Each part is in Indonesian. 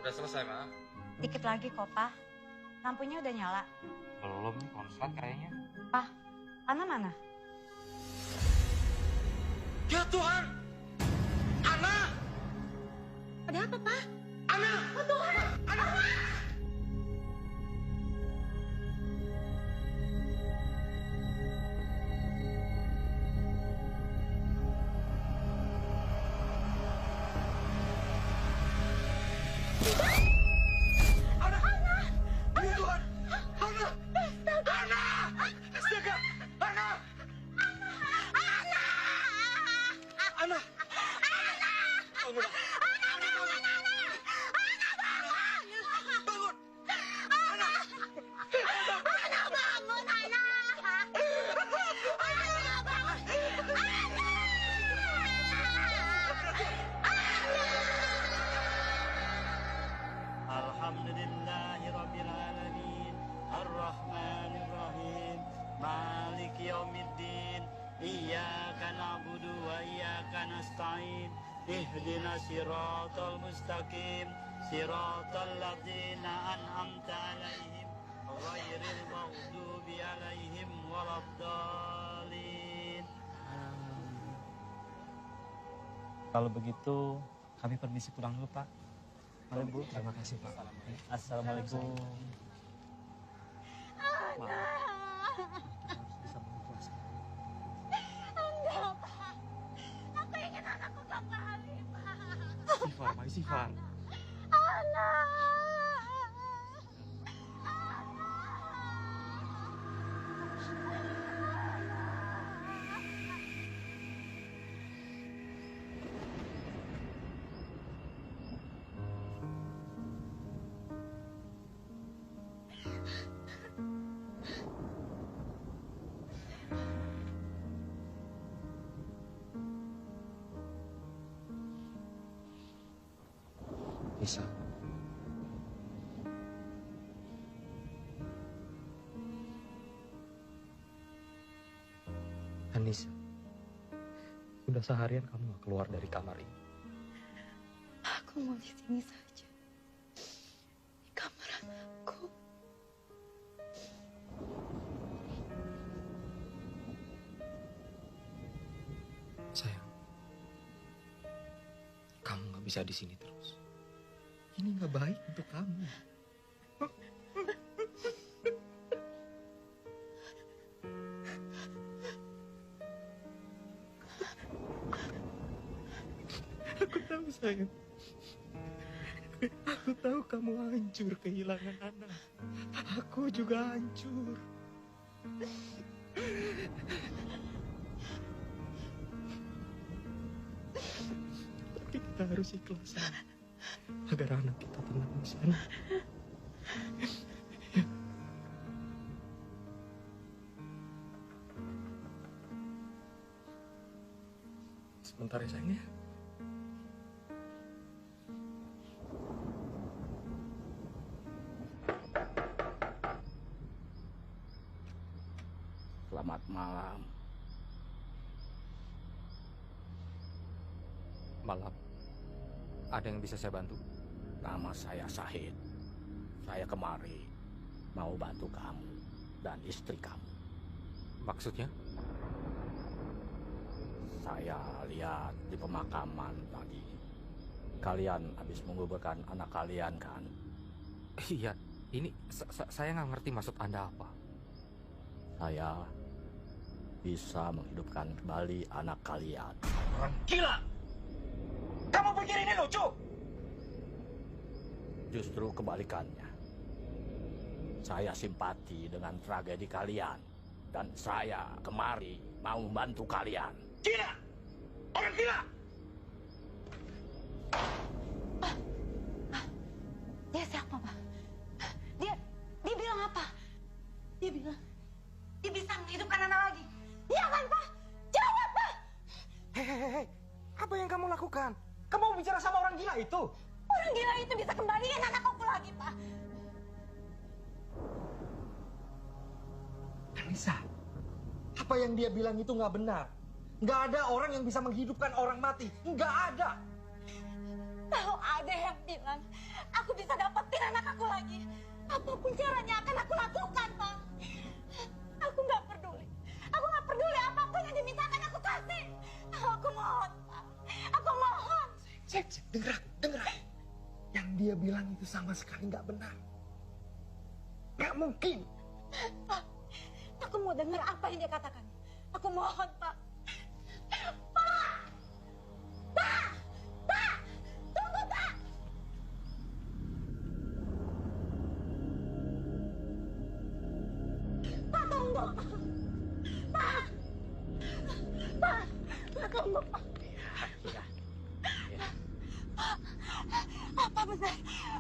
Udah selesai, Ma. Dikit lagi kok, Pak. Lampunya udah nyala. Belum nih, konslet kayaknya. Pak, Ana mana? Ya Tuhan! Ana! Ada apa, Pak? Ana! Oh, Tuhan! Ana! Alhamdulillahirrabbilalamin Ar-Rahmanirrahim Maliki yaumiddin Iyyaka na'budu wa iyyaka nasta'in Ihdinas siratal mustaqim Siratal ladzina an'amta 'alaihim ghairil maghdubi 'alaihim waladdallin. Kalau begitu kami permisi pulang dulu, Pak. Mari, Bu. Terima kasih, Pak. Assalamualaikum. Enggak, Pak. Aku ingin anakku kembali, Pak. Sifar, Pak, Sifar. Anak. Bisa. Anissa, sudah seharian kamu gak keluar dari kamar ini. Aku mau di sini saja. Di kamar anakku. Sayang, kamu gak bisa di sini terus. Ini gak baik untuk kamu. Aku tahu, sayang. Aku tahu kamu hancur kehilangan anak. Aku juga hancur. Tapi kita harus ikhlas agar anak kita tenang di sana. Sebentar ya, sayang ya. Selamat malam. Malam. Ada yang bisa saya bantu? Nama saya Syahid. Saya kemari mau bantu kamu dan istri kamu. Maksudnya? Saya lihat di pemakaman tadi. Kalian habis menguburkan anak kalian kan? Iya, ini saya nggak ngerti maksud Anda apa. Saya bisa menghidupkan kembali anak kalian. Orang gila! Kamu pikir ini lucu? Justru kebalikannya. Saya simpati dengan tragedi kalian. Dan saya kemari mau membantu kalian. Gila! Orang gila! Dia siapa, Pak? Dia bilang apa? Dia bilang dia bisa menghidupkan anak lagi. Iya kan, Pak? Jawab, Pak! Hei, apa yang kamu lakukan? Kamu bicara sama orang gila itu? Orang gila itu bisa kembaliin anakku lagi, Pak. Anissa, apa yang dia bilang itu nggak benar. Nggak ada orang yang bisa menghidupkan orang mati. Nggak ada. Kalau ada yang bilang aku aku bisa dapetin anak aku lagi. Apapun caranya akan aku lakukan, Pak. Aku nggak peduli. Aku nggak peduli apapun yang dimintakan aku kasih. Aku mohon, Pak. Aku mohon. Cek, denger aku. Yang dia bilang itu sama sekali nggak benar. Nggak mungkin. Pak, aku mau dengar apa yang dia katakan. Aku mohon, Pak. Pak! Pak! Pak! Tunggu, Pak! Pak, tunggu! Pak! Pak! Pak, tunggu, Pak! Iya. Pak, apa benar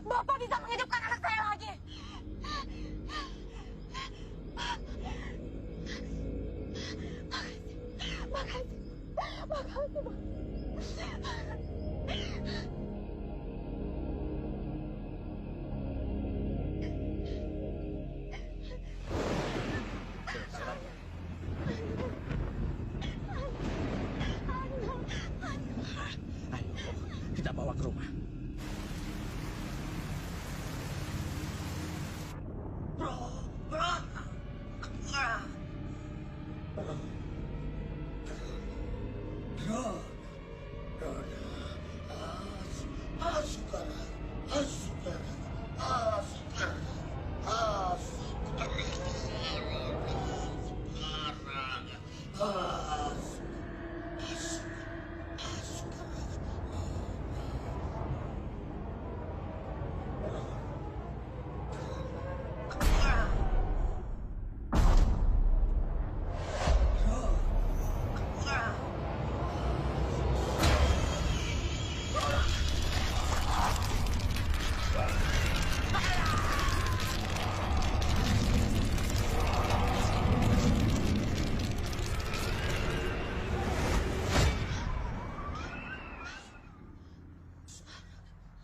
Bapak bisa menghidupkan anak saya lagi? Makasih, Pak. Ayo, kita bawa ke rumah.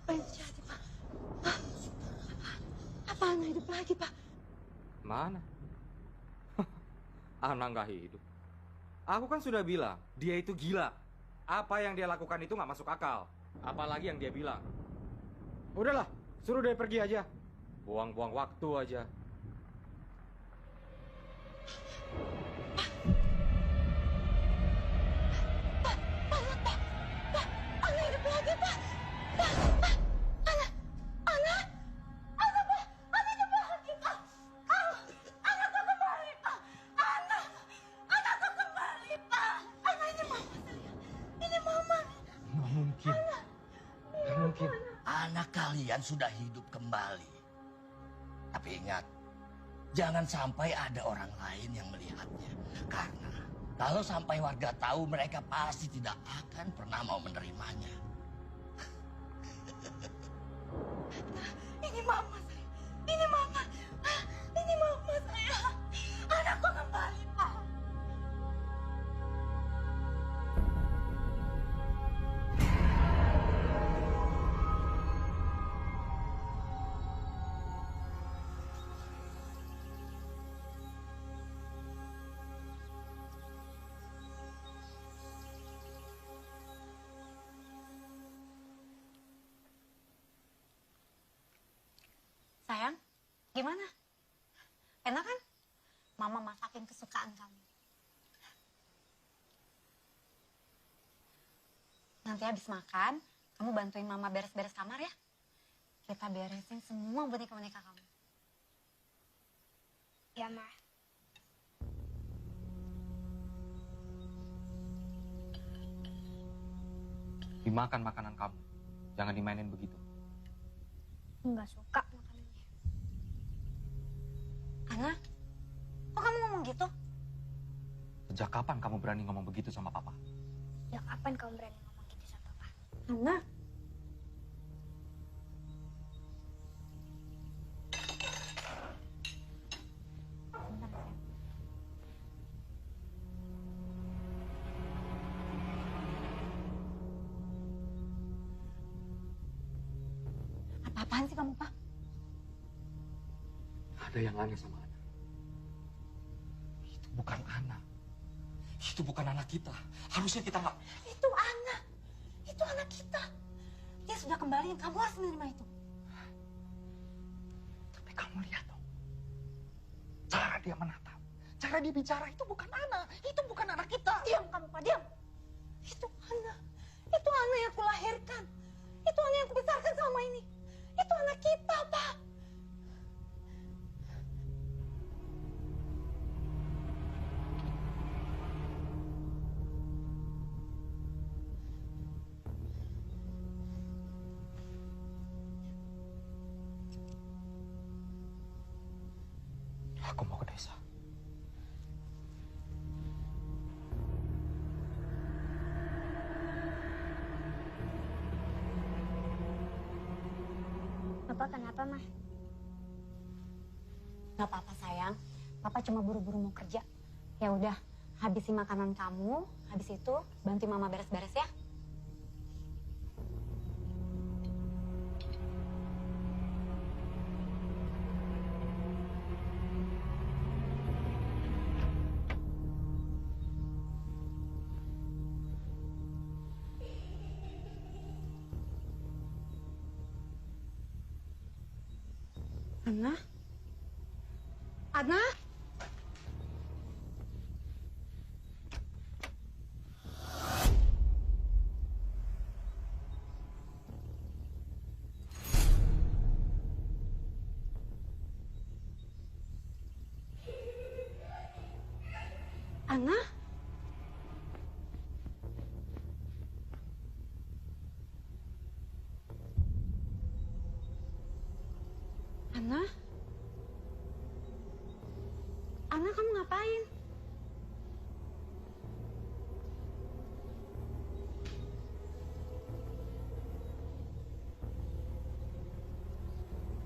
Apa yang terjadi, Pak? Apa anak hidup lagi, Pak? Mana? Anak nggak hidup. Aku kan sudah bilang, dia itu gila. Apa yang dia lakukan itu nggak masuk akal. Apalagi yang dia bilang. Udahlah, suruh dia pergi aja. Buang-buang waktu aja. Anak hidup lagi, Pak. Anak hidup lagi, Pak. Anakku kembali, Pak. Anakku kembali, Pak. Anak ini mama saya. Ini mama. Nggak mungkin. Nggak mungkin. Anak kalian sudah hidup kembali. Tapi ingat, jangan sampai ada orang lain yang melihatnya. Karena kalau sampai warga tahu, mereka pasti tidak akan pernah mau menerimanya. Ini mama saya. Ini mama. Ini mama saya. Anakku kembali, Pak. Sayang, gimana? Enak kan? Mama masakin kesukaan kamu. Nanti habis makan, kamu bantuin Mama beres-beres kamar ya. Kita beresin semua boneka-boneka kamu. Ya, Ma. Dimakan makanan kamu. Jangan dimainin begitu. Nggak suka makanannya. Ana, kok kamu ngomong gitu? Sejak kapan kamu berani ngomong begitu sama papa? Sejak kapan kamu berani ngomong gitu sama Papa? Ana. Bentar, sayang. Apa-apaan sih kamu, Pak? Ada yang aneh sama Ana. Itu bukan Ana. Itu bukan anak kita. Harusnya kita nggak... Itu anak kita. Dia sudah kembali, kamu harus menerima itu. kamu lihat dong. Cara dia menatap. Cara dia bicara itu bukan anak. Itu bukan anak kita. Diam kamu, Pak, diam. Itu anak. Itu anak yang aku lahirkan. Itu anak yang aku besarkan selama ini. Itu anak kita, Pak. Aku mau ke desa. Papa kenapa, Mah? Gak apa-apa, sayang. Papa cuma buru-buru mau kerja. Ya udah, habisi makanan kamu. Habis itu bantu Mama beres-beres ya. Ana? Ana? Ana? Ana? Ana, kamu ngapain?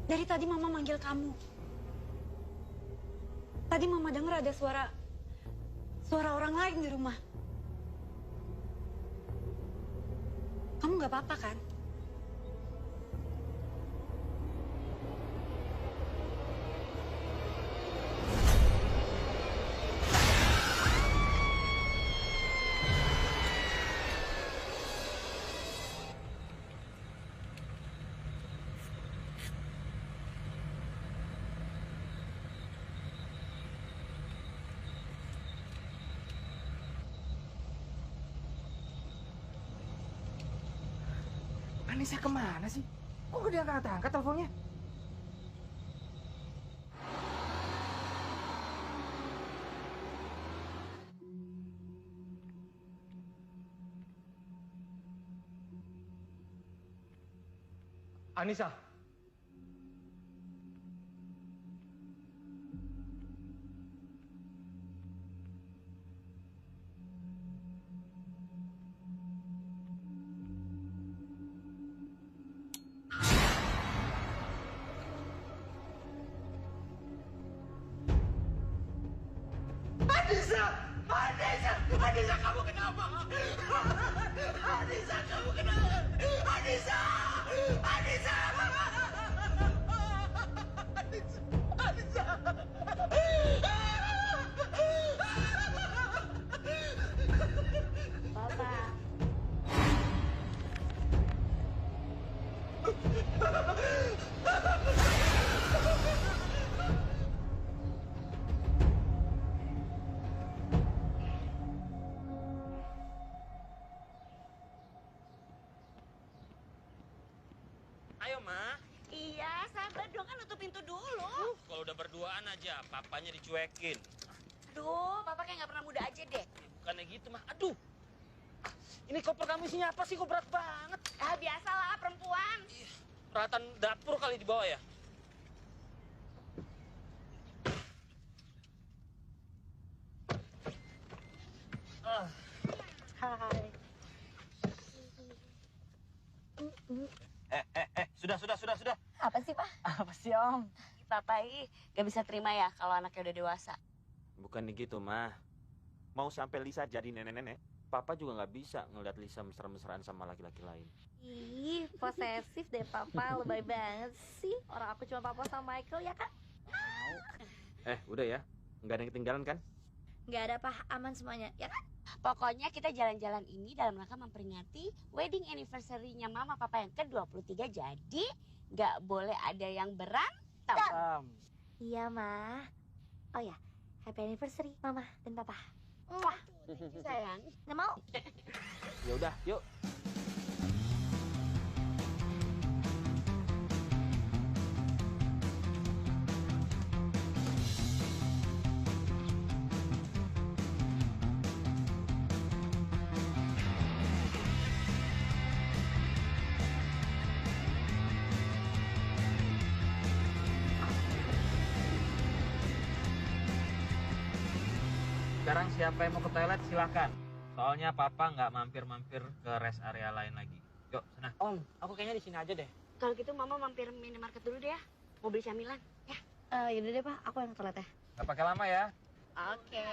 Dari tadi Mama manggil kamu. Tadi Mama dengar ada suara orang lain di rumah. Kamu nggak apa-apa kan? Anissa kemana sih? Kok dia nggak angkat teleponnya? Anissa. Anissa, kamu kenapa? Anissa, kamu kenapa? Anissa! Anissa! Anissa! Papa. Ayo, Ma. Iya, sabar dong, kan nutup pintu dulu. Kalau udah berduaan aja, papanya dicuekin. Aduh, Papa kayak nggak pernah muda aja deh. Bukannya gitu, mah. Aduh. Ini koper kamu isinya apa sih? Kok berat banget? Ah, biasalah perempuan. Peralatan dapur kali di bawah ya? Hai. Sudah. Apa sih, Pak? Apa sih, Om? Papa gak bisa terima ya kalau anaknya udah dewasa. Bukan gitu, Ma. Mau sampai Lisa jadi nenek-nenek, Papa juga nggak bisa ngeliat Lisa mesra-mesraan sama laki-laki lain. Ih, posesif deh Papa, lebay banget sih. Orang aku cuma Papa sama Michael ya kan? Udah ya. Nggak ada yang ketinggalan kan? Nggak ada Pak, aman semuanya ya kan? Pokoknya kita jalan-jalan ini dalam rangka memperingati wedding anniversary-nya Mama Papa yang ke-23. Jadi nggak boleh ada yang berantem. hitam. Iya, Ma. Oh ya, happy anniversary Mama dan Papa. Sayang. Nggak mau? Ya udah, yuk. Sekarang siapa yang mau ke toilet silakan. Soalnya papa nggak mampir-mampir ke rest area lain lagi. Yuk, sana. Om, aku kayaknya di sini aja deh. Kalau gitu Mama mampir minimarket dulu deh ya. Mau beli camilan. Ya. Yaudah deh, Pak. Aku yang ke toilet ya. Nggak pakai lama ya. Oke.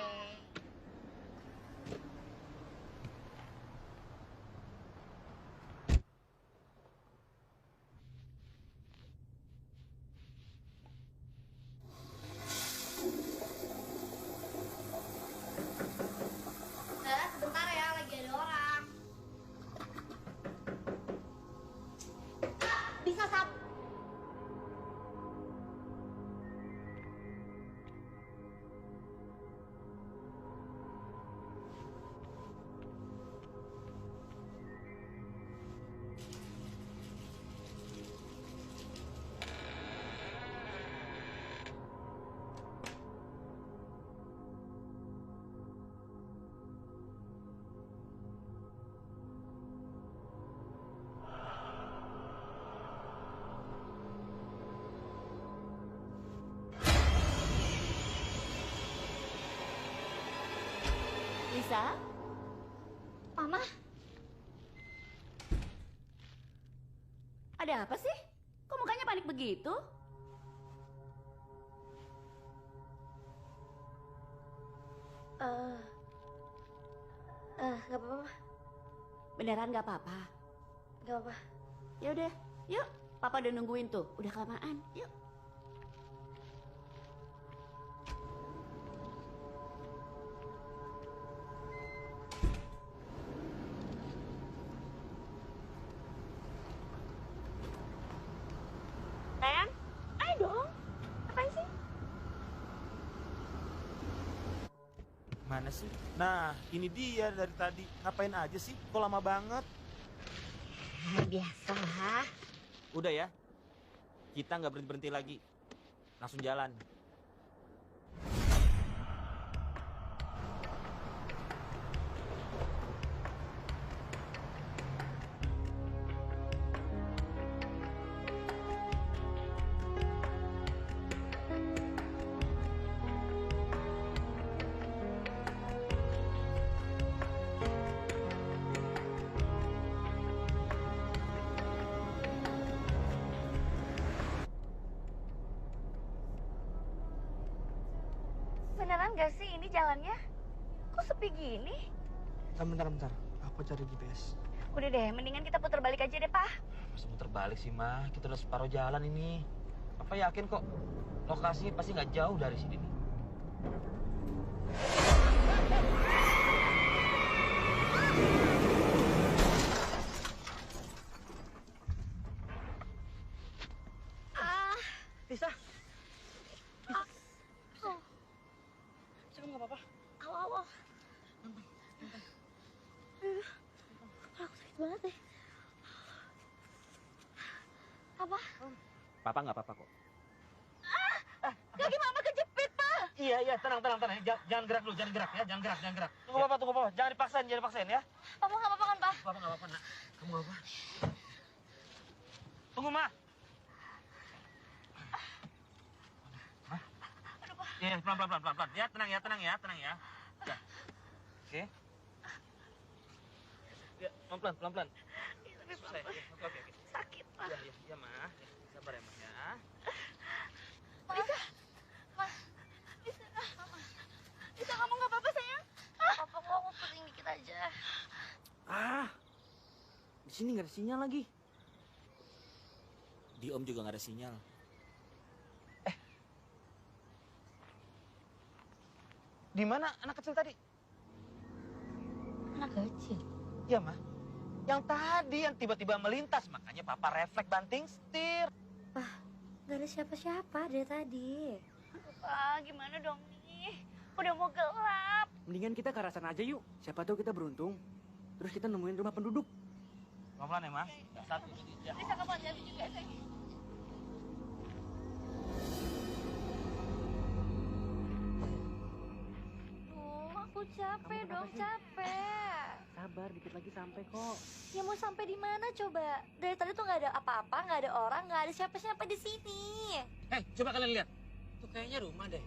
Sebentar ya, lagi ada orang. Bisa sab. Lisa? Mama? Ada apa sih? Kok mukanya panik begitu? Gak apa-apa, Ma. Beneran gak apa-apa? Gak apa-apa. Ya udah, yuk. Papa udah nungguin tuh. Udah kelamaan. Yuk. Sayang, ayo dong. Ngapain sih? Mana sih? Nah, ini dia dari tadi. Ngapain aja sih? Kok lama banget? Biasa lah. Udah ya. Kita nggak berhenti-berhenti lagi. Langsung jalan. Beneran gak sih ini jalannya? Kok sepi gini? Bentar. Aku cari GPS. Udah deh, mendingan kita putar balik aja deh, Pak. Masa muter balik sih, mah. Kita udah separuh jalan ini. Papa yakin kok lokasi pasti nggak jauh dari sini nih. Lisa. Kamu nggak apa-apa? Awas. Aku sakit banget deh. Apa? Papa nggak apa-apa kok. Kaki Mama kejepit, Pak. Iya, tenang. Jangan gerak dulu, jangan gerak. Tunggu papa. Jangan dipaksain ya. Papa nggak apa-apa kan, Pak? Papa nggak apa-apa, nak. Kamu nggak apa? Tunggu, Ma. Iya, pelan. Ya, tenang ya. Ya. Oke. Ya, pelan. Susah ya? Oke. Sakit, Pak. Ya, Ma. Ya, sabar ya, Ma, ya. Lisa, kamu nggak apa-apa, sayang? Papa kok aku pusing dikit aja. Di sini nggak ada sinyal lagi. Di Om juga nggak ada sinyal. Di mana anak kecil tadi? Anak kecil. Ya, Ma. Yang tadi yang tiba-tiba melintas, makanya Papa refleks banting setir. Gak ada siapa-siapa dari tadi. Pak, gimana dong nih? Udah mau gelap. Mendingan kita ke arah sana aja yuk. Siapa tahu kita beruntung. Terus kita nemuin rumah penduduk. Pelan-pelan ya, Mas. Satu. Bisa kamu hati-hati juga, sayang. Duh, aku capek dong, capek. Sabar, dikit lagi sampai kok. Ya mau sampai di mana coba? Dari tadi tuh nggak ada apa-apa, nggak ada orang, nggak ada siapa-siapa di sini. Coba kalian lihat. Itu kayaknya rumah deh.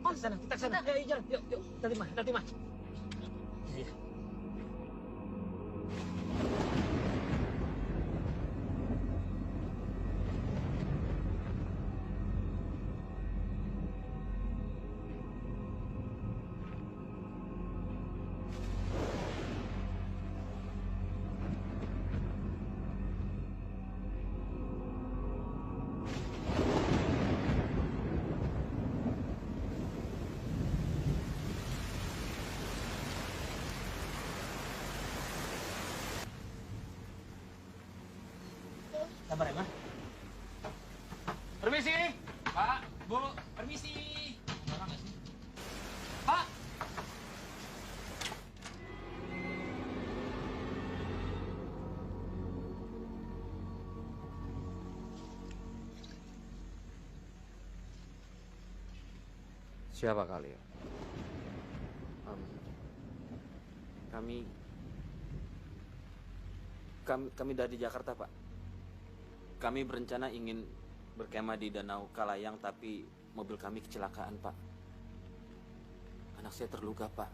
Kita ke sana, kita ke sana. Ayo, jalan. Yuk. Nanti, Mas. Iya. Sabar ya, Mas. Permisi. Pak, Bu, permisi. Orang nggak sih? Pak. Siapa kalian? Kami dari Jakarta, Pak. Kami berencana ingin berkemah di Danau Kalayang, tapi mobil kami kecelakaan, Pak. Anak saya terluka, Pak.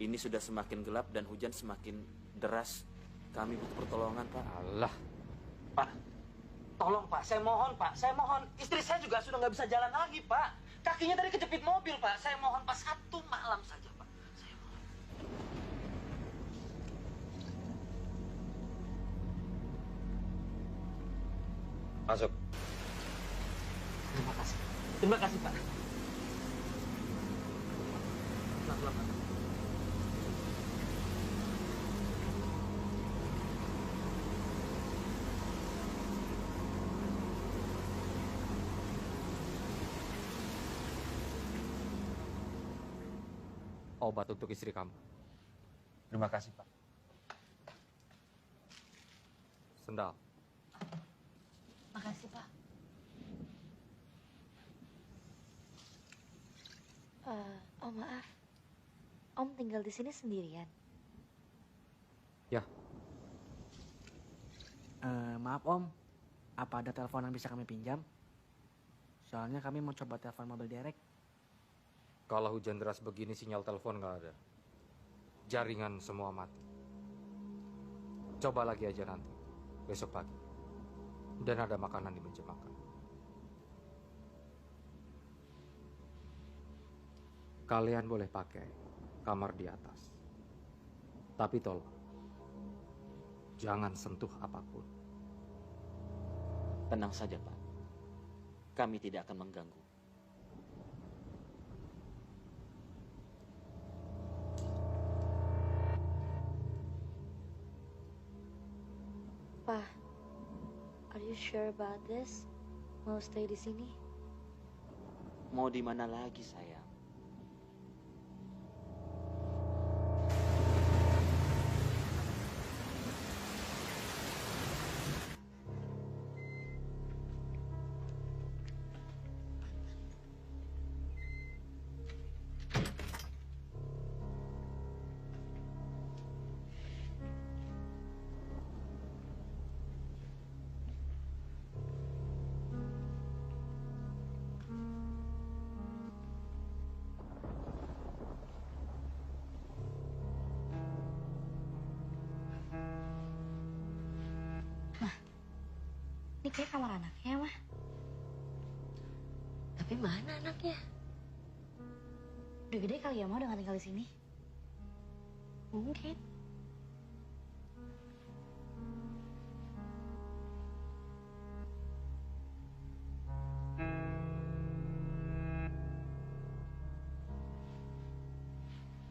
Ini sudah semakin gelap dan hujan semakin deras. Kami butuh pertolongan, Pak. Allah. Pak, tolong Pak, saya mohon Pak, saya mohon. Istri saya juga sudah nggak bisa jalan lagi Pak. Kakinya tadi kejepit mobil Pak. Saya mohon Pak, 1 malam saja Pak. Saya mohon. Masuk. Terima kasih Pak. Pelan-pelan Pak. Obat untuk istri kamu. Terima kasih Pak. Sendal. Makasih, Pak. Om, maaf. Om tinggal di sini sendirian. Ya, Maaf Om, apa ada telepon yang bisa kami pinjam? Soalnya kami mau coba telepon mobil derek. kalau hujan deras begini sinyal telepon nggak ada. Jaringan semua mati. Coba lagi aja nanti, besok pagi. Dan ada makanan di meja makan. Kalian boleh pakai kamar di atas. Tapi tolong, jangan sentuh apapun. Tenang saja, Pak. Kami tidak akan mengganggu. Pak, are you sure about this? Mau stay di sini? Mau di mana lagi, sayang? Ini kayak kamar anaknya, Mah. Tapi mana anaknya? Udah gede kali ya, Mah, udah gak tinggal di sini? Mungkin.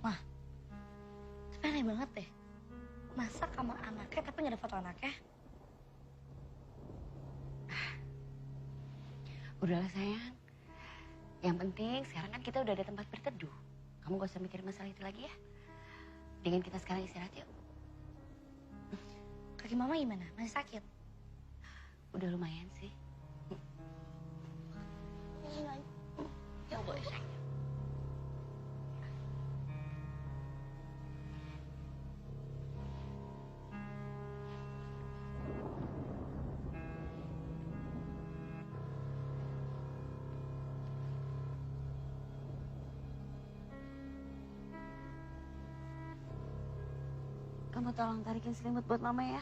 Mah, tapi aneh banget deh. Masa kamar anaknya tapi gak ada foto anaknya? Udahlah sayang. Yang penting sekarang kan kita udah ada tempat berteduh. Kamu gak usah mikir masalah itu lagi ya. Dengan kita sekarang istirahat yuk. Kaki mama gimana? Masih sakit? Udah lumayan sih. Ya boleh sayang. Kamu tolong tarikin selimut buat mama ya.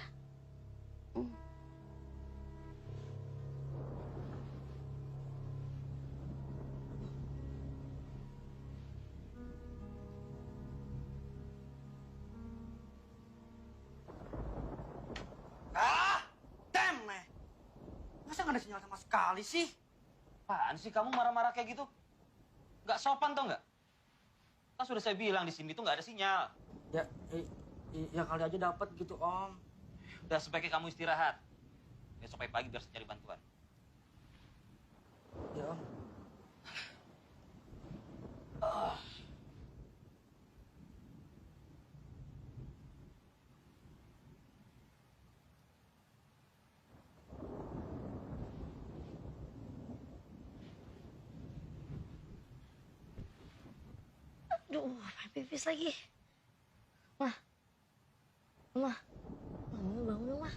Damn, meh. Masa nggak ada sinyal sama sekali sih? Apaan sih kamu marah-marah kayak gitu? Nggak sopan tau nggak? Kan sudah saya bilang di sini tuh nggak ada sinyal. Ya kali aja dapat gitu Om. Udah sebaiknya kamu istirahat. Besok pagi biar saya cari bantuan. Ya Om. Aduh, pipis lagi. Mah. Mama. Mama bangun dong, Mah.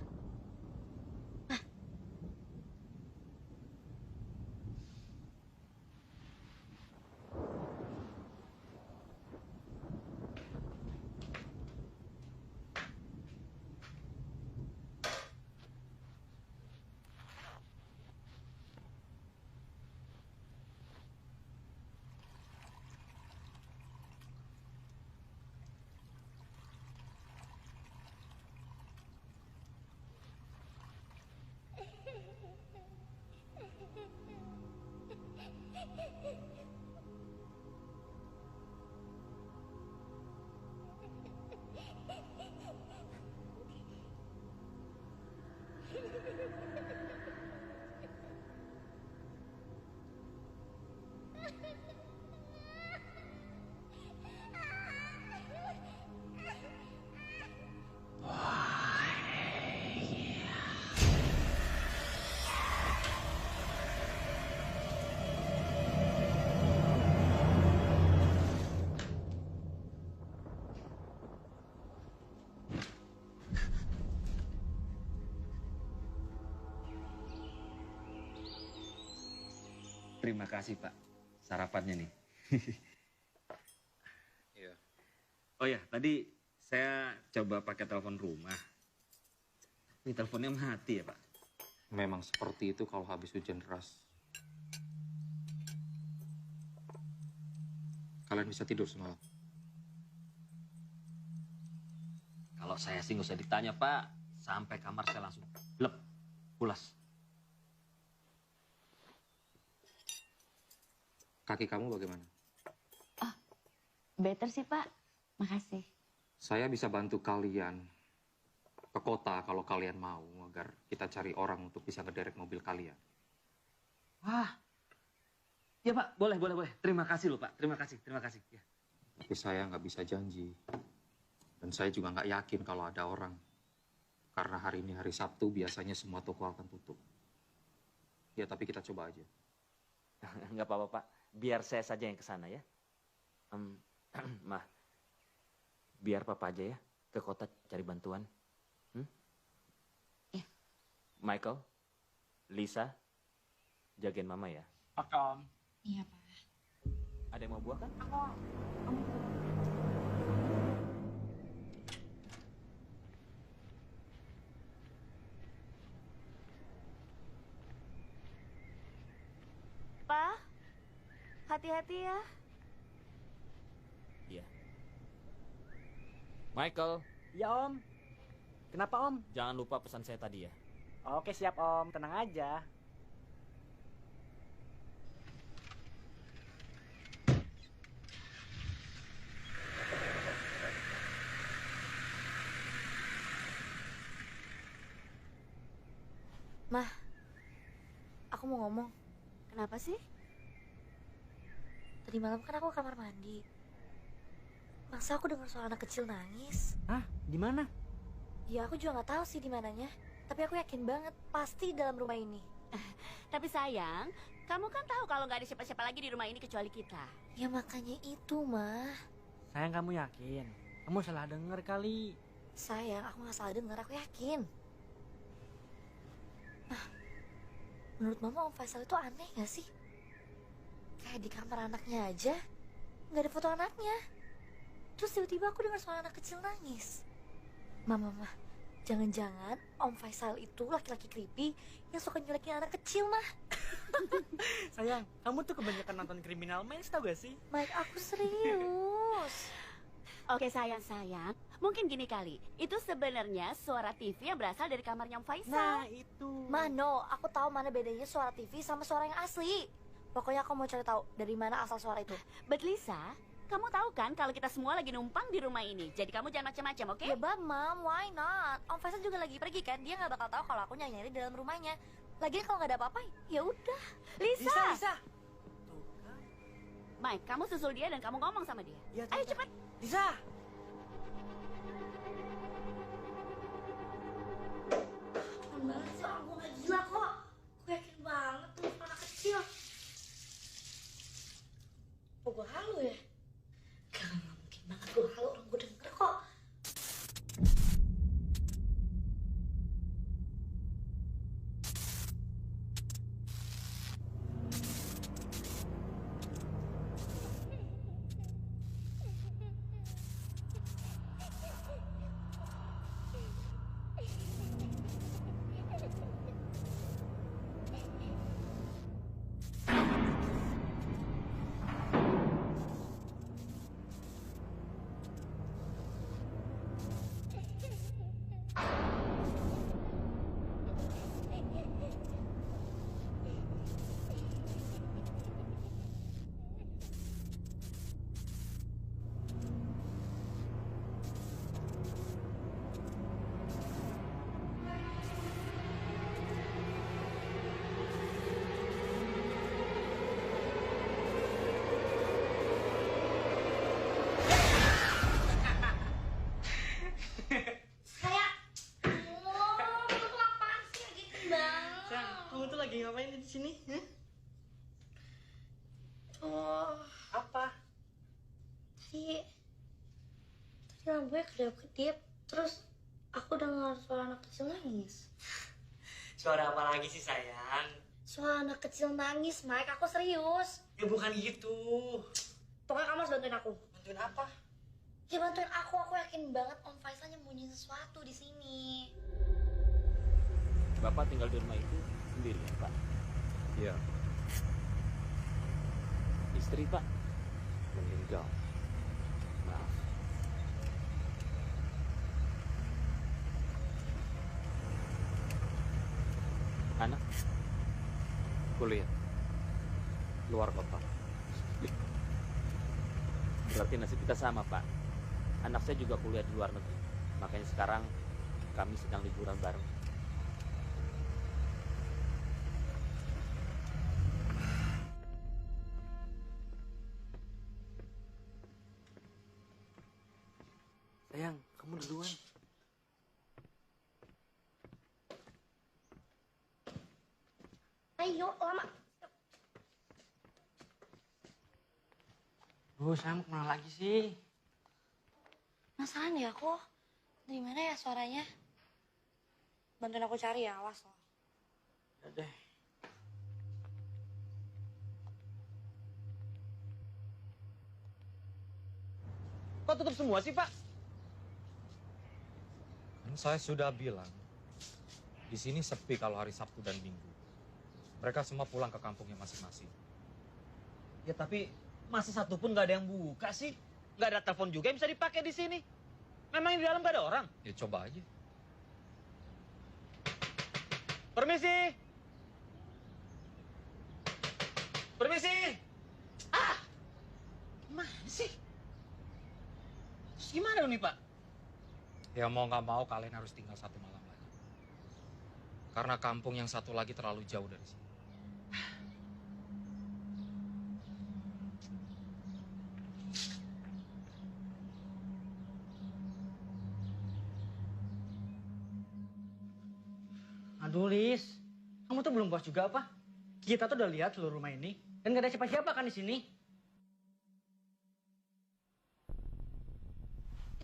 Terima kasih Pak, sarapannya nih. Iya. Oh ya, tadi saya coba pakai telepon rumah. Ini teleponnya mati ya Pak. Memang seperti itu kalau habis hujan deras. Kalian bisa tidur semalam? Kalau saya sih nggak usah ditanya Pak, sampai kamar saya langsung blep, pulas. Kaki kamu bagaimana? Better sih Pak. Makasih. Saya bisa bantu kalian ke kota kalau kalian mau, agar kita cari orang untuk bisa ngederek mobil kalian. Wah, ya Pak, boleh. Terima kasih loh Pak, terima kasih. Ya. Tapi saya nggak bisa janji. Dan saya juga nggak yakin kalau ada orang. Karena hari ini hari Sabtu, biasanya semua toko akan tutup. Ya, tapi kita coba aja. Nggak apa-apa Pak, biar saya saja yang ke sana ya. Mah, biar Papa aja ya ke kota cari bantuan. Iya. Michael, Lisa, jagain Mama ya. Oke Om. Iya Pak. Ada yang mau buah kan? Pa, hati-hati ya. Iya. Michael, Ya Om. Kenapa Om? jangan lupa pesan saya tadi ya. Oke siap Om, tenang aja. Mah, aku mau ngomong. Kenapa sih? Tadi malam kan aku ke kamar mandi. Masa aku dengar suara anak kecil nangis? Hah? Di mana? Ya aku juga nggak tahu sih di mananya. Tapi aku yakin banget pasti di dalam rumah ini. Tapi sayang, kamu kan tahu kalau nggak ada siapa-siapa lagi di rumah ini kecuali kita. Ya makanya itu, Mah. Sayang, kamu yakin? Kamu salah dengar kali. Sayang, aku nggak salah dengar, aku yakin. Nah, menurut Mama Om Faisal itu aneh nggak sih? Kayak di kamar anaknya aja nggak ada foto anaknya. Terus tiba-tiba aku dengar suara anak kecil nangis. Mama, jangan-jangan Om Faisal itu laki-laki creepy yang suka nyulekin anak kecil, Mah. Sayang, kamu tuh kebanyakan nonton Criminal Minds, tau gak sih? Mike, aku serius. Oke sayang, mungkin gini kali. Itu sebenarnya suara TV yang berasal dari kamarnya Om Faisal. Nah, itu. Mano, aku tahu mana bedanya suara TV sama suara yang asli. Pokoknya aku mau cari tahu dari mana asal suara itu. But Lisa, kamu tahu kan kalau kita semua lagi numpang di rumah ini. Jadi kamu jangan macam-macam, oke? Ya, Bab, Mam, why not? Om Faisal juga lagi pergi kan? Dia nggak bakal tahu kalau aku nyari di dalam rumahnya. Lagian kalau nggak ada apa-apa, ya udah. Lisa. Mike, kamu susul dia dan kamu ngomong sama dia. Ya, ayo cepat. Lisa. Banget sih, aku nggak gila kok. Aku yakin banget tuh anak kecil. Oh, gue halu ya? Gak mungkin banget gue halu, orang gue denger kok. Lagi ngapain di sini? Oh, apa? Tadi lampunya kedap-kedip, terus aku dengar suara anak kecil nangis. Suara apa lagi sih, sayang? Suara anak kecil nangis, Mike. Aku serius. Ya bukan gitu. Pokoknya kamu harus bantuin aku. Bantuin apa? Ya bantuin aku yakin banget Om Faisal nyembunyiin sesuatu di sini. Bapak tinggal di rumah itu sendiri ya, Pak? Iya. Istri, Pak? Meninggal. Maaf. Anak? Kuliah. Luar kota. Berarti nasib kita sama, Pak. Anak saya juga kuliah di luar negeri. Makanya sekarang kami sedang liburan bareng. Sayang, kamu duluan. Ayo, lama. Sayang mau kemana lagi sih? Penasaran ya aku. Dari mana ya suaranya? Bantuin aku cari ya, awas loh. Udah deh. Kok tutup semua sih, Pak? Kan saya sudah bilang, di sini sepi kalau hari Sabtu dan Minggu. Mereka semua pulang ke kampungnya masing-masing. Ya tapi masa satu pun nggak ada yang buka sih? Nggak ada telepon juga yang bisa dipakai di sini? Memang di dalam nggak ada orang? Ya coba aja. Permisi! Permisi! Ah! Gimana sih? Terus gimana dong nih, Pak? Ya mau nggak mau kalian harus tinggal satu malam lagi. Karena kampung yang satu lagi terlalu jauh dari sini. Aduh, Lis. Kamu tuh belum puas juga apa? Kita tuh udah lihat seluruh rumah ini. Dan gak ada siapa-siapa kan di sini.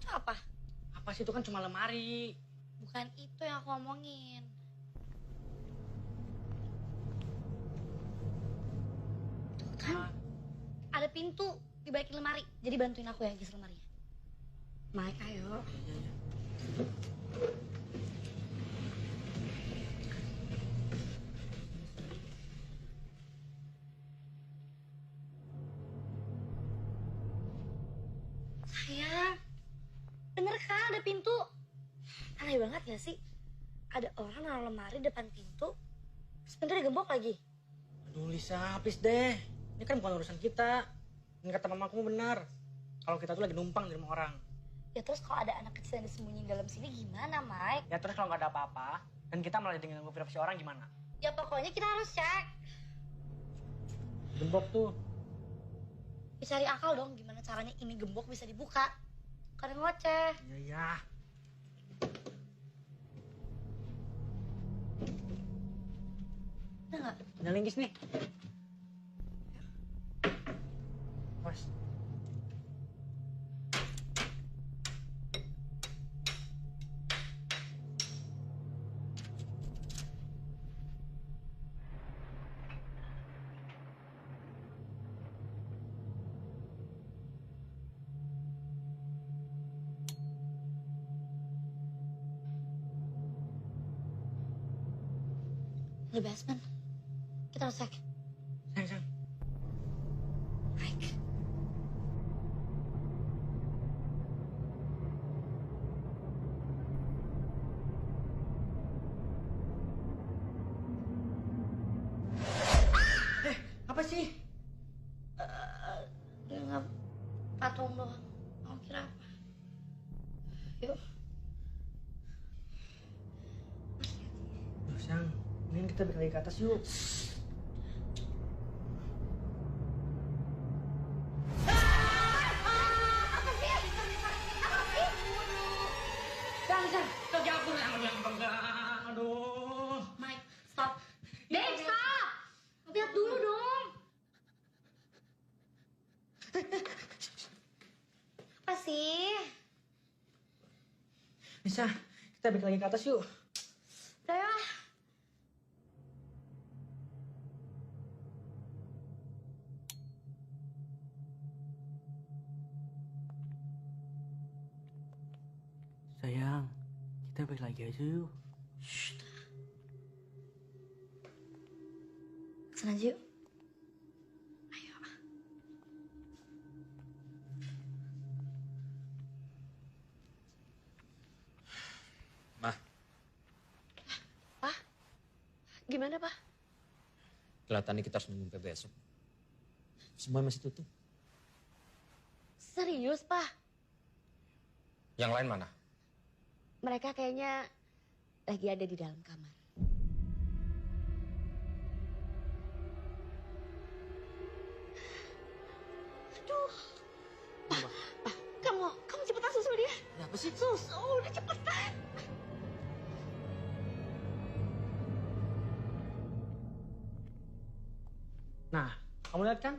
Itu apa? Apa sih, itu kan cuma lemari. Bukan itu yang aku ngomongin. Tuh kan, ada pintu di balik lemari. Jadi bantuin aku ya geser lemarinya. Mike, ayo. Sayang, denger kan ada pintu? Aneh banget gak sih? Ada orang naruh lemari depan pintu, terus pintunya gembok lagi. Aduh, Lisa, please deh. Ini kan bukan urusan kita. Ini kata mamaku benar. Kalau kita tuh lagi numpang di rumah orang. Ya terus kalau ada anak kecil yang disembunyiin dalam sini gimana, Mike? Ya terus kalau nggak ada apa-apa, dan kita malah jadi ngeganggu privasi orang gimana? Ya pokoknya kita harus cek. Gembok tuh. Ya, cari akal dong gimana caranya ini gembok bisa dibuka. Kadang ngoceh. Iya. Ada nggak? Ada linggis nih. Mas. Di basement. Kita harus cek. Sayang. Mike. Apa sih? Nggak patung doang. Mau kira apa? Yuk. Duh, sayang. Mending kita balik lagi ke atas yuk. Apa sih? Apa sih? Sayang. Kaki aku yang pegang. Aduh. Mike, stop. Dave, stop! Lihat dulu dong. Apa sih? Bisa, kita balik lagi ke atas yuk. Udah ya. Sayang, kita balik lagi aja yuk. Kesana aja yuk. Ayo. Mah, Pak, gimana Pak? kelihatannya kita harus nunggu sampai besok. Semua masih tutup. Serius Pak? Yang lain mana? Mereka kayaknya lagi ada di dalam kamar. Aduh. Pak, kamu cepetan susul dia. Apa sih? Susul, udah cepetan. Nah, kamu lihat kan?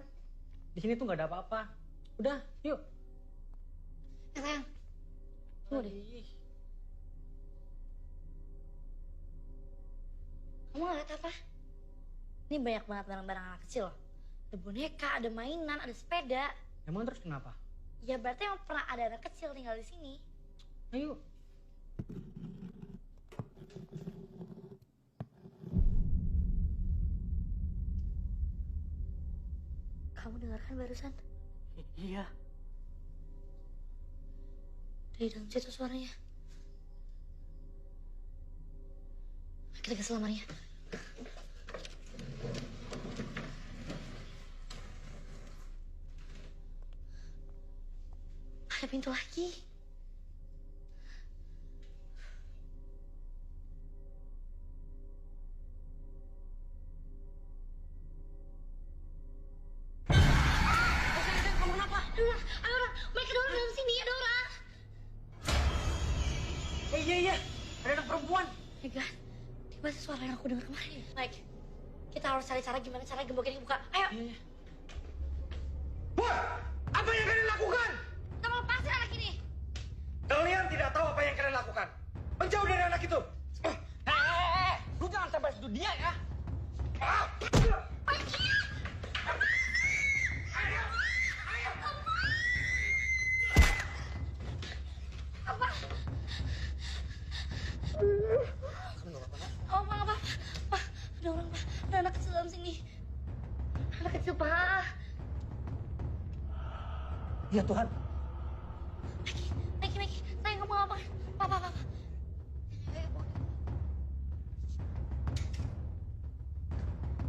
Di sini tuh nggak ada apa-apa. Udah, yuk. Sayang. Tunggu deh. Kamu ngeliat apa? Ini banyak banget barang-barang anak kecil loh. Ada boneka, ada mainan, ada sepeda. Emang terus kenapa? Ya berarti emang pernah ada anak kecil tinggal di sini. Ayo. Kamu dengarkan barusan? Iya. Dari dalam situ suaranya. Kita ke selamarnya. Ada pintu lagi. Kamu kenapa? Ada orang. Mereka ada orang dalam sini. Ada orang. Iya. Ada anak perempuan. My God. Dia Pasti suara yang aku dengar kemarin. Mike, kita harus cari cara gimana cara gembok ini buka. Ayo. Buat! Apa yang kalian lakukan? Kita mau lepasin anak ini. Kalian tidak tahu apa yang kalian lakukan. Menjauh dari anak itu. Lu jangan sampai sentuh dia ya. Oh, Pak, apa? Pak, ada orang, Pak. Ada anak kecil dalam sini. Anak kecil, Pak. Ya Tuhan. Mike, saya nggak mau apa. Pak. Ayo, Pak.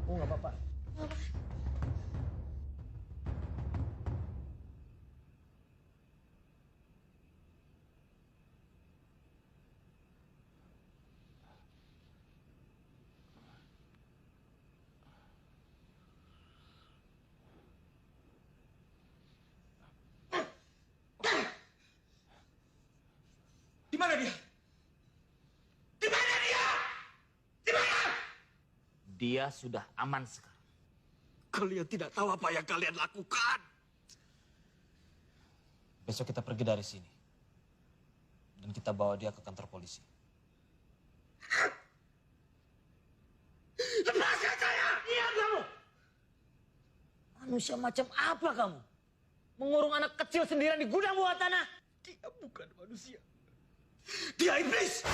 Oh, nggak apa-apa. Nggak apa. Di mana dia? Di mana dia? Di mana? Dia sudah aman sekarang. Kalian tidak tahu apa yang kalian lakukan. Besok kita pergi dari sini. Dan kita bawa dia ke kantor polisi. Lepaskan saya! Diam kamu! Manusia macam apa kamu? Mengurung anak kecil sendirian di gudang bawah tanah? Dia bukan manusia. Dia iblis!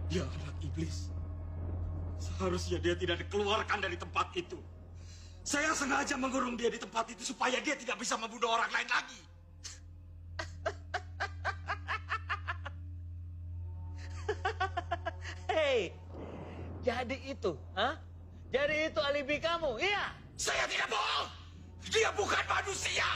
Dia anak iblis. Seharusnya dia tidak dikeluarkan dari tempat itu. Saya sengaja mengurung dia di tempat itu supaya dia tidak bisa membunuh orang lain lagi. Hei, jadi itu, ha? Jadi itu alibi kamu, iya? Saya tidak bohong! Dia bukan manusia!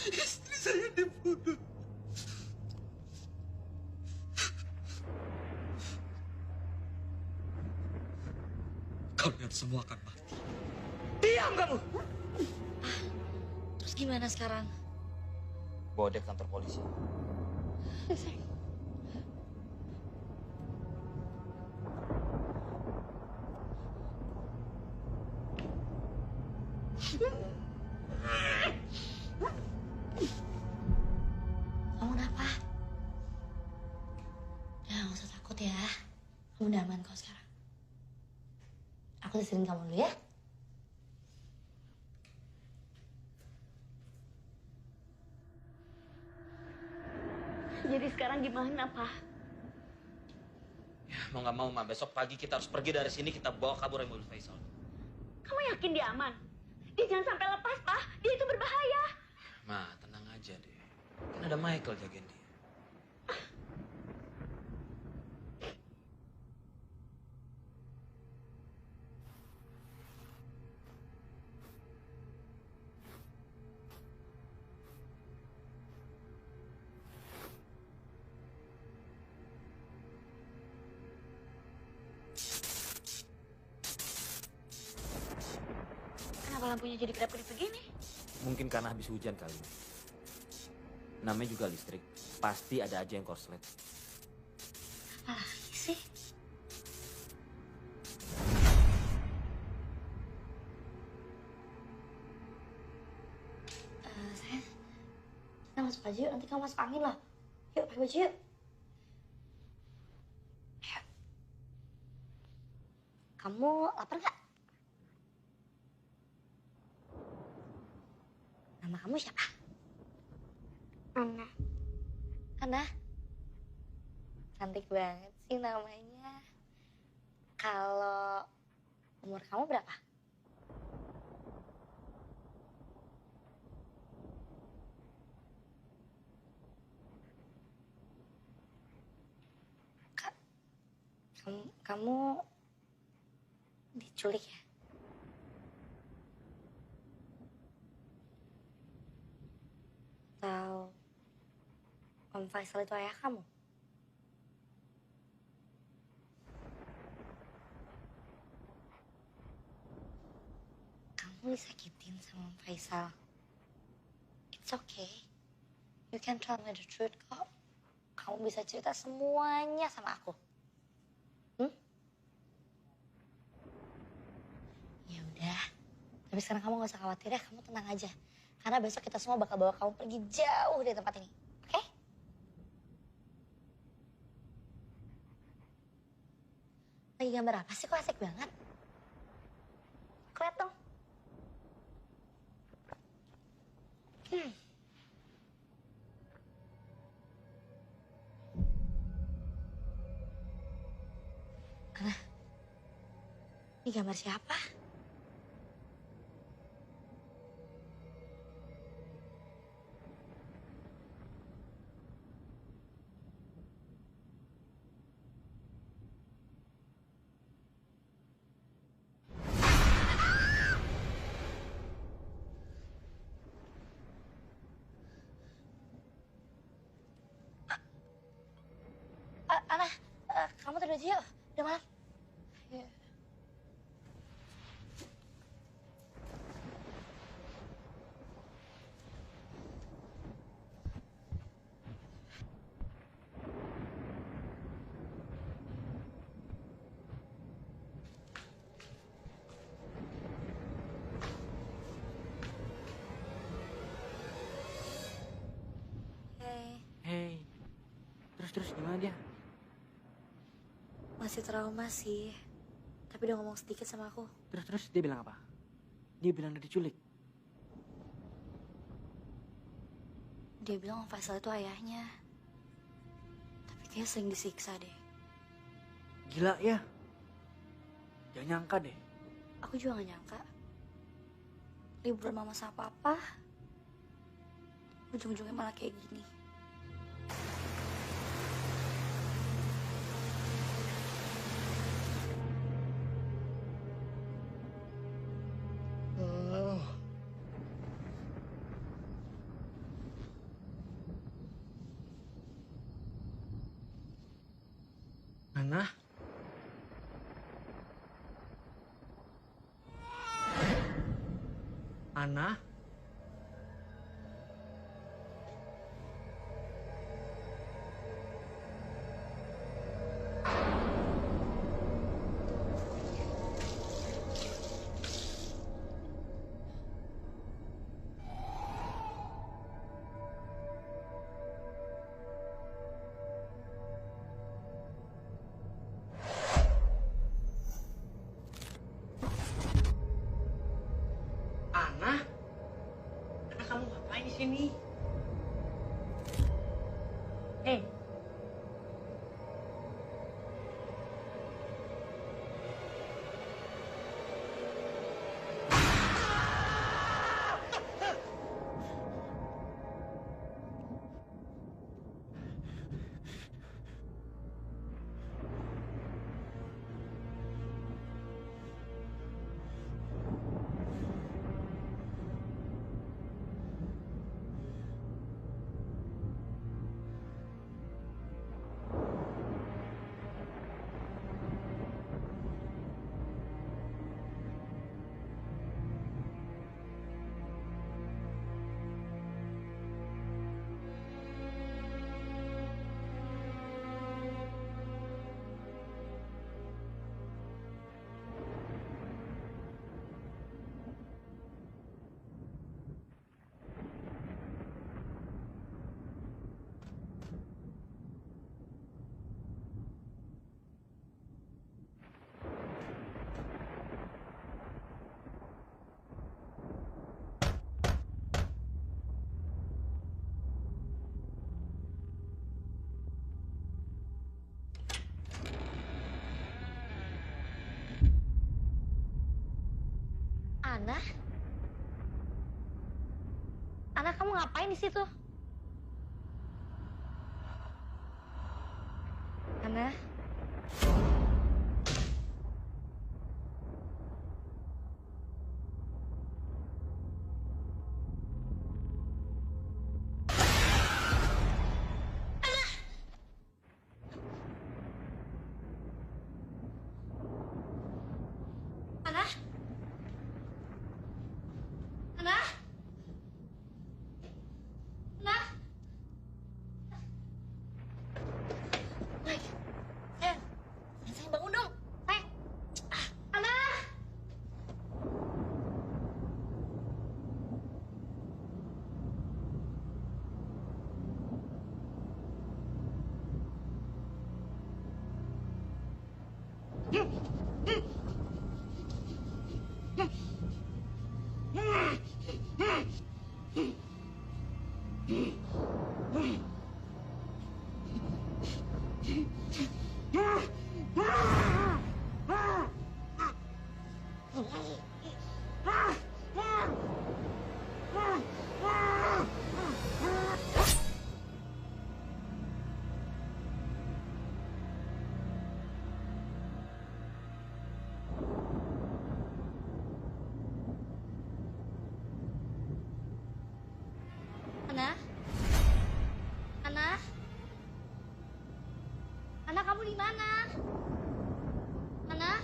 Istri saya dibunuh. Kalian semua akan mati. Diam kamu! Terus gimana sekarang? Bawa dia ke kantor polisi. Kamu kenapa? Ya, nggak usah takut ya. Kamu udah aman kok sekarang. Aku tersering kamu dulu ya. Jadi sekarang gimana, Pak? Ya, mau nggak mau, Ma. Besok pagi kita harus pergi dari sini. Kita bawa kabur mobil Faisal. Kamu yakin dia aman? Dia jangan sampai lepas, Pak. Dia itu berbahaya. Ma, tenang aja deh. Kan ada Michael jagain dia. Kenapa lampunya jadi kedap-kedip begini? Mungkin karena habis hujan kali. Namanya juga listrik. Pasti ada aja yang korslet. Apa lagi sih? Sayang, kita masuk aja yuk. Nanti kamu masuk angin lah. Yuk, pakai baju yuk. Ayo. Kamu lapar nggak? Nama kamu siapa? Ana. Cantik banget sih namanya. Kalau umur kamu berapa? Kamu diculik ya? Atau Om Faisal itu ayah kamu? disakitin sama Faisal. It's okay. You can tell me the truth kok. Kamu bisa cerita semuanya sama aku. Ya udah. Tapi sekarang kamu gak usah khawatir ya, kamu tenang aja. Karena besok kita semua bakal bawa kamu pergi jauh dari tempat ini. Oke? Lagi gambar apa sih? Kok asik banget? Lihat dong. Ana, ini gambar siapa? Ana, kamu tidur aja yuk. Udah malam. Ya. Hei, terus gimana dia? Masih trauma sih. Tapi udah ngomong sedikit sama aku. Terus dia bilang apa? Dia bilang dia diculik. Dia bilang Om Faisal itu ayahnya. Tapi kayaknya sering disiksa deh. Gila ya? Gak nyangka deh. Aku juga gak nyangka. Libur mama sama papa. Ujung-ujungnya malah kayak gini. Ana? Ana? Ana? Ana, kamu ngapain di sini? Hei. Ana? Ana, kamu ngapain di situ? Ana? Ana? Ana? Ana? Ana, kamu di mana? Ana?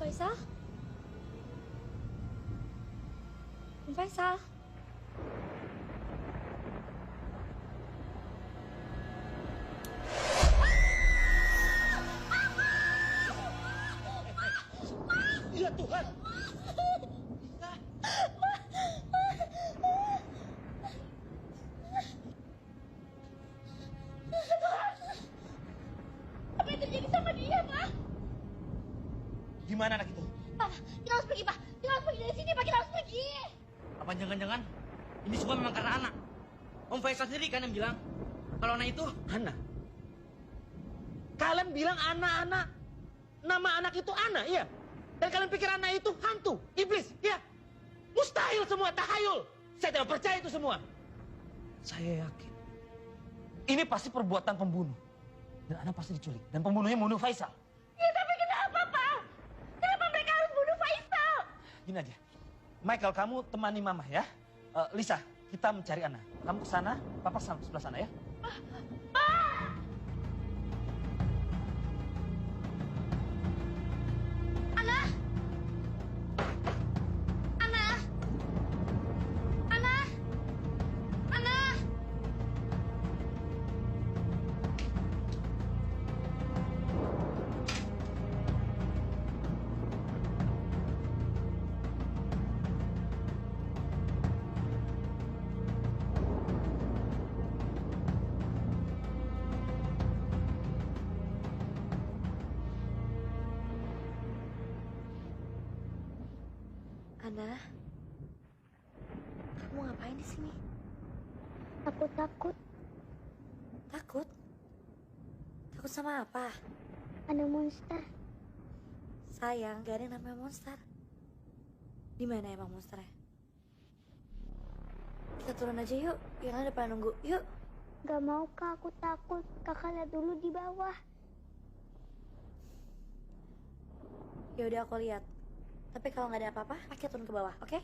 Faisal? Faisal? Ya Tuhan. Apa yang terjadi sama dia, Pak? Gimana anak itu? Pak, kita harus pergi, Pak. Kita harus pergi dari sini, Pak. Kita harus pergi. Apa jangan-jangan ini semua memang karena anak? Om Faisal sendiri kan yang bilang kalau anak itu Ana. Kalian bilang anak-anak. Nama anak itu Ana, iya. Dan kalian pikir anak itu hantu, iblis, iya. Mustahil semua, tahayul. Saya tidak percaya itu semua. Saya yakin. Ini pasti perbuatan pembunuh. Dan anak pasti diculik. Dan pembunuhnya membunuh Faisal. Ya, tapi kenapa, Pak? Kenapa mereka harus bunuh Faisal? Gini aja. Michael, kamu temani Mama ya. Lisa, kita mencari Ana. Kamu ke sana, Papa sebelah sana ya. Ana? Ana? Ana? Ana? Ana? Kamu ngapain di sini? Aku takut Takut? Takut sama apa? ada monster. Sayang, gak ada yang namanya monster. Di mana emang monsternya? Kita turun aja yuk, yang ada pada nunggu. Yuk. Gak mau kak, aku takut. Kakak lihat dulu di bawah. Ya udah aku lihat. Tapi kalau nggak ada apa-apa, kita turun ke bawah, oke?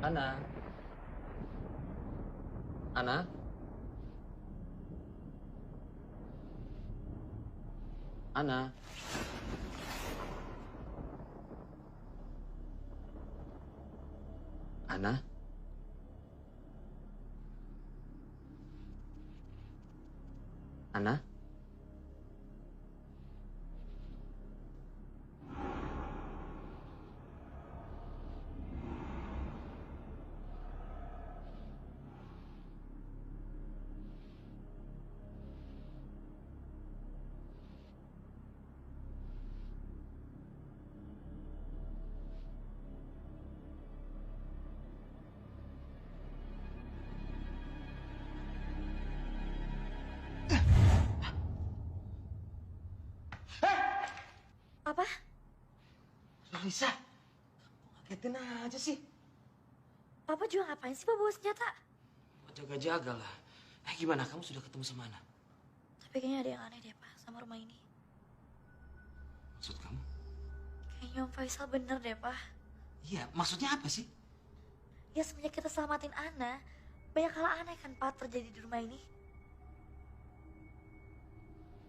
Ana? Ana? Ana? Ana? Ana? Papa? Lisa, ngagetin aja sih. Papa juga ngapain sih, Pak, bawa senjata? Jaga-jaga lah. Gimana, kamu sudah ketemu sama Ana? Tapi kayaknya ada yang aneh deh, Pak, sama rumah ini. Maksud kamu? Kayaknya Om Faisal bener deh, Pak. Iya, maksudnya apa sih? Ya semenjak kita selamatin Ana, banyak hal aneh kan, Pak, terjadi di rumah ini.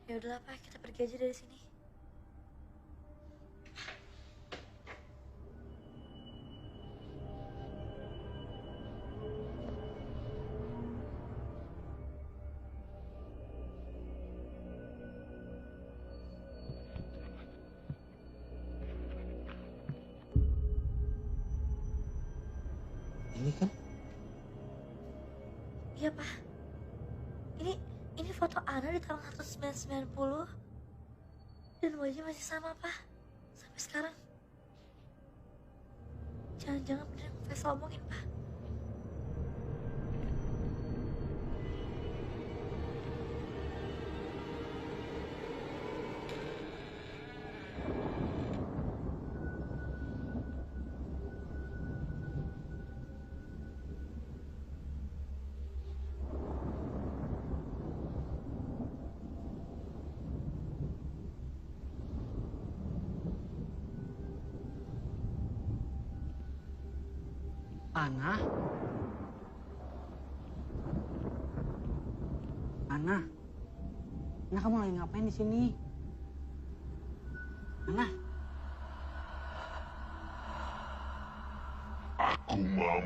Ya udahlah, Pak, kita pergi aja dari sini. Ini kan? Iya, Pak. Ini foto Ana di tahun 1990. Dan wajahnya masih sama, Pak. Sampai sekarang. Jangan-jangan bener yang Faisal omongin, Pak. Ana? Ana? Ana, kamu lagi ngapain di sini? Ana? Aku mau.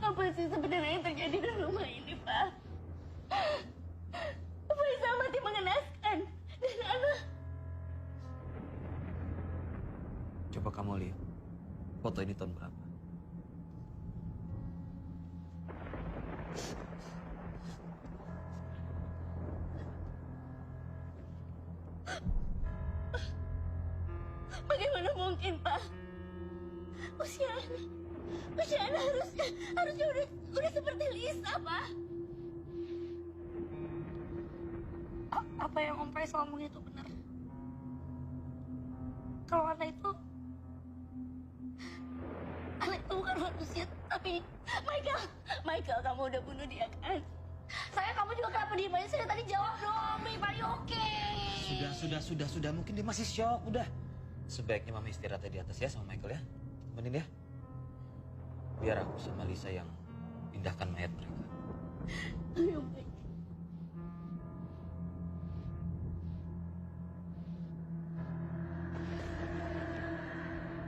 Apa sih sebenarnya yang terjadi di rumah ini, Pak? Faisal mati mengenaskan. Dan Ana... Coba kamu lihat. Foto ini tahun berapa? Bagaimana mungkin, Pak? Usia Ana harusnya udah seperti Lisa, Pak. Apa yang Om Faisal omongin itu benar. Kalau Ana itu bukan manusia, tapi Michael, kamu udah bunuh dia kan? Sayang, kamu juga kenapa diem aja sih? Dari tadi jawab dong, Babe, are you okay? Sudah. Mungkin dia masih shock, udah. Sebaiknya Mama istirahat di atas ya sama Michael ya. Temenin ya. Biar aku sama Lisa yang pindahkan mayat mereka. Ayo, baik.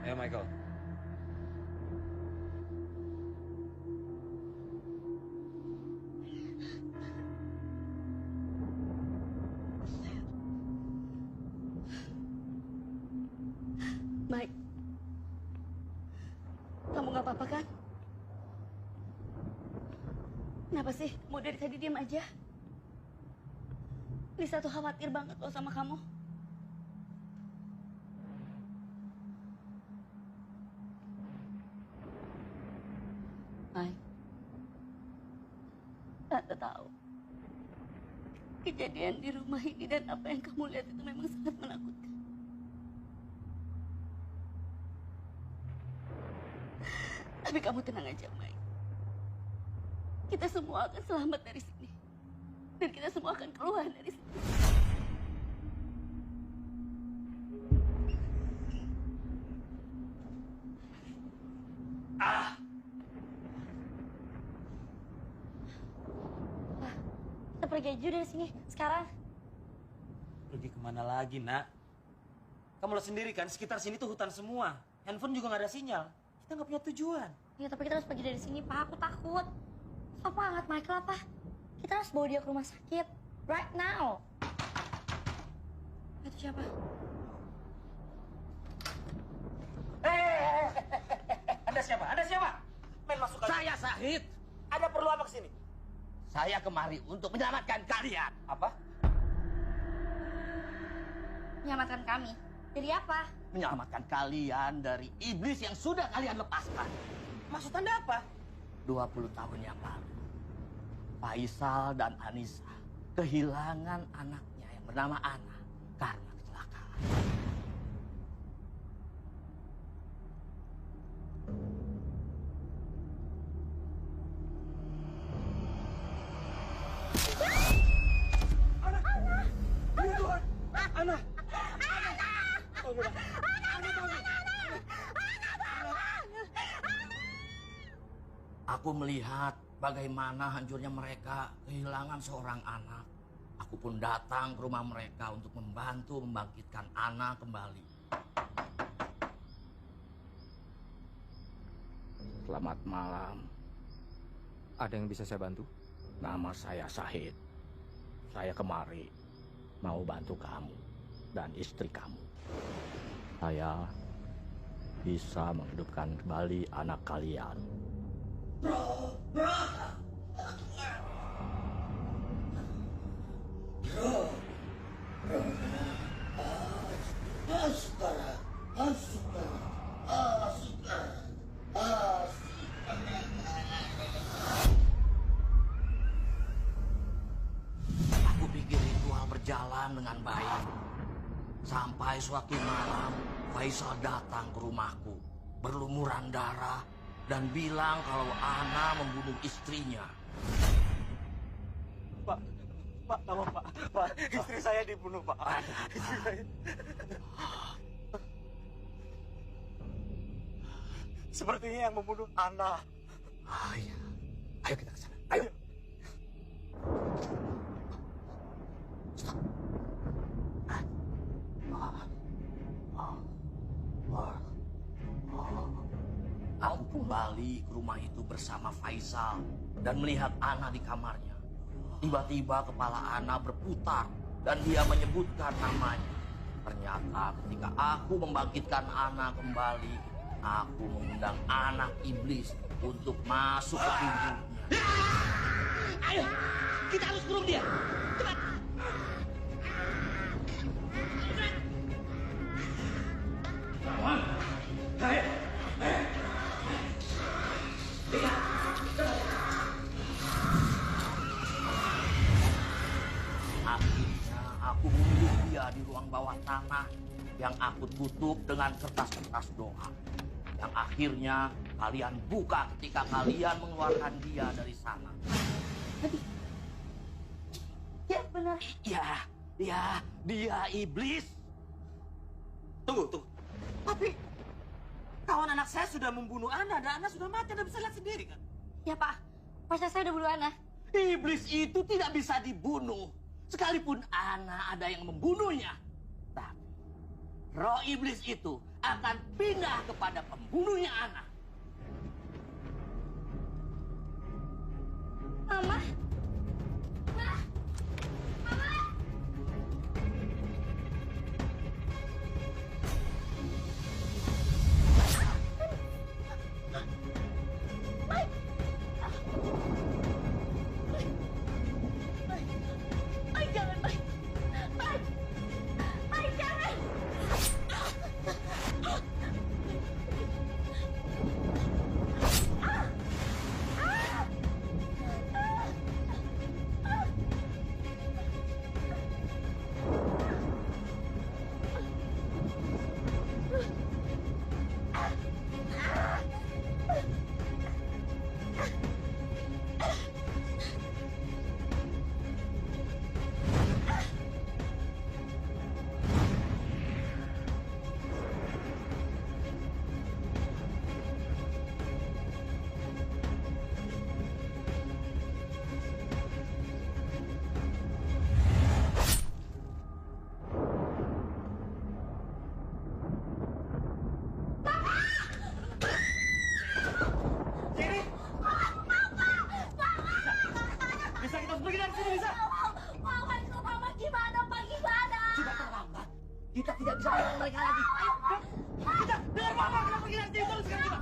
Ayo Michael. Mike, kamu gak apa-apa kan? Kenapa sih? Mau dari tadi diam aja? Lisa tuh khawatir banget loh sama kamu. Mike, Tante tahu kejadian di rumah ini dan apa yang kamu lihat itu memang sangat menakutkan. Tapi kamu tenang aja, Mike. Kita semua akan selamat dari sini. Dan kita semua akan keluar dari sini. Kita pergi aja dari sini, sekarang. Pergi kemana lagi, Nak? Kamu lihat sendiri kan, sekitar sini tuh hutan semua. Handphone juga nggak ada sinyal. Kita nggak punya tujuan. Ya tapi kita harus pergi dari sini, Pak. Aku takut. Apa angkat Michael apa? Kita harus bawa dia ke rumah sakit. Right now. Itu siapa? Anda siapa? Anda siapa? Main masuk aja. Saya Syahid. Ada perlu apa kesini? Saya kemari untuk menyelamatkan kalian. Apa? Menyelamatkan kami. Dari apa? Menyelamatkan kalian dari iblis yang sudah kalian lepaskan. Maksud Anda apa? 20 tahun yang lalu, Faisal dan Anissa kehilangan anaknya yang bernama Ana karena kecelakaan. Ana! Aku melihat bagaimana hancurnya mereka kehilangan seorang anak. Aku pun datang ke rumah mereka untuk membantu membangkitkan Ana kembali. Selamat malam. Ada yang bisa saya bantu? Nama saya Syahid. Saya kemari mau bantu kamu dan istri kamu. Saya bisa menghidupkan kembali anak kalian. Aku pikir ritual berjalan dengan baik. Sampai suatu malam, Faisal datang ke rumahku, berlumuran darah, dan bilang kalau Ana membunuh istrinya. Pak, tolong Pak. Pak, istri saya dibunuh Pak. Istri saya. Sepertinya yang membunuh Ana. Iya. Ayo kita ke sana. Ayo. Stop. Aku kembali ke rumah itu bersama Faisal dan melihat Ana di kamarnya. Tiba-tiba kepala Ana berputar dan dia menyebutkan namanya. Ternyata ketika aku membangkitkan Ana kembali, aku mengundang anak iblis untuk masuk ke tubuhnya. Ayo, kita harus kurung dia. Cepat. Ayo. Akhirnya aku membunuh dia di ruang bawah tanah yang aku tutup dengan kertas-kertas doa. Yang akhirnya kalian buka ketika kalian mengeluarkan dia dari sana. Ya benar. Ya, dia iblis. Tunggu. Tapi kawan anak saya sudah membunuh Ana dan Ana sudah mati. Anda bisa lihat sendiri kan? Ya Pak, pacar saya udah bunuh Ana. Iblis itu tidak bisa dibunuh. Sekalipun Ana ada yang membunuhnya. Tapi roh iblis itu akan pindah kepada pembunuhnya Ana. Mama? Kita tidak bisa melawan mereka lagi. Ayo, kita dengar mama kita pergi dari sini terus sekarang kita.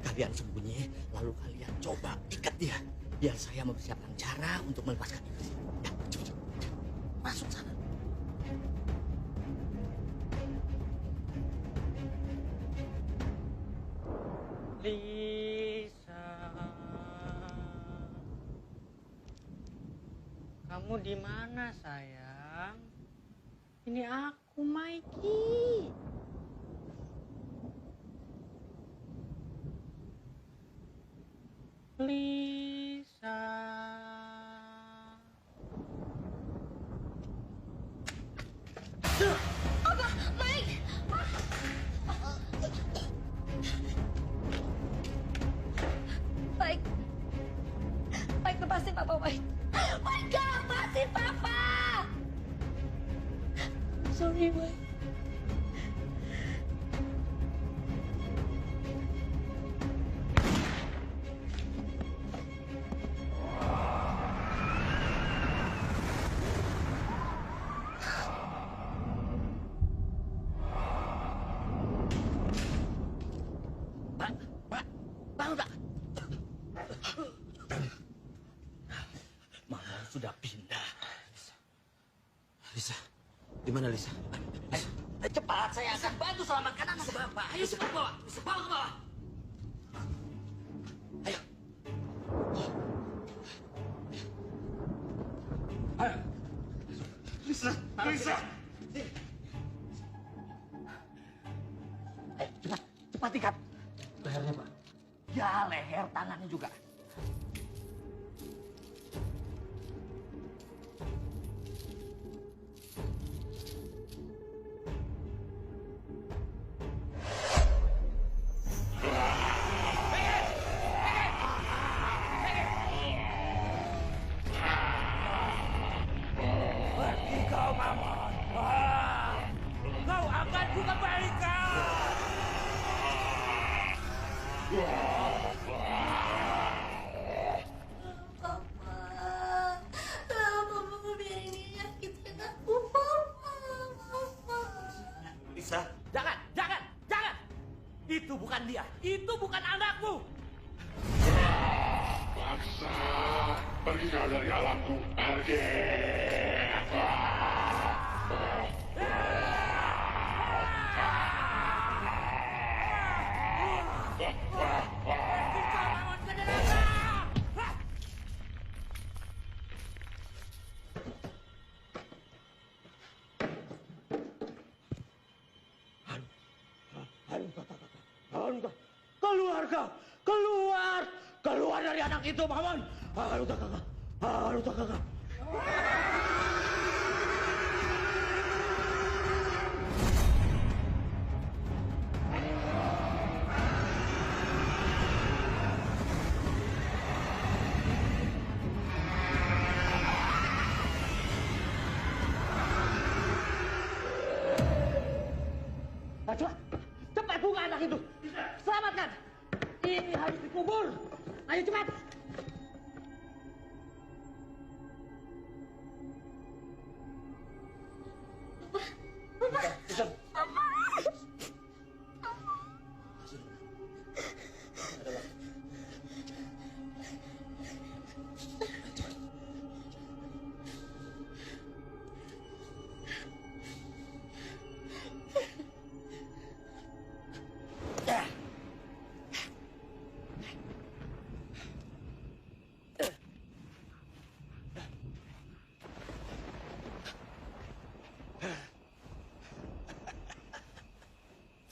Kalian sembunyi, lalu kalian coba ikat dia. Biar saya mempersiapkan cara untuk melepaskan iblis. Ya, cepet. Masuk sana. Lisa, kamu di mana sayang? Ini aku, Mikey. Lisa. Apa, Mike? Mike, lepasin Papa, Mike. Mike, gak lepasin Papa. Sorry, Mike. Bangun, Pak. Mama sudah pindah. Lisa, di mana Lisa? Ayo, cepat, saya akan bantu selamatkan anak Bapak. Ayo cepat bawa, bawa ke bawah. Ayo. Ayo. Lisa. Ayo, cepat ikat. Lehernya, Pak. Ya, leher, tangannya juga. Pergi kau, Maman. Kau akan kukembalikan. Lisa, jangan. Itu bukan dia. Itu bukan anakmu. Paksa, pergi kau dari alamku. Pergi. Keluar dari anak itu, Maman. Aduh, kakak. Cepat buka anak itu. Selamatkan. Ini harus dikubur. Ayo cepat.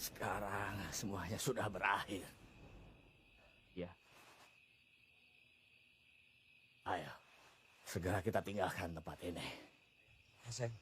Sekarang semuanya sudah berakhir. Ya. Ayo, segera kita tinggalkan tempat ini. Ya, sayang.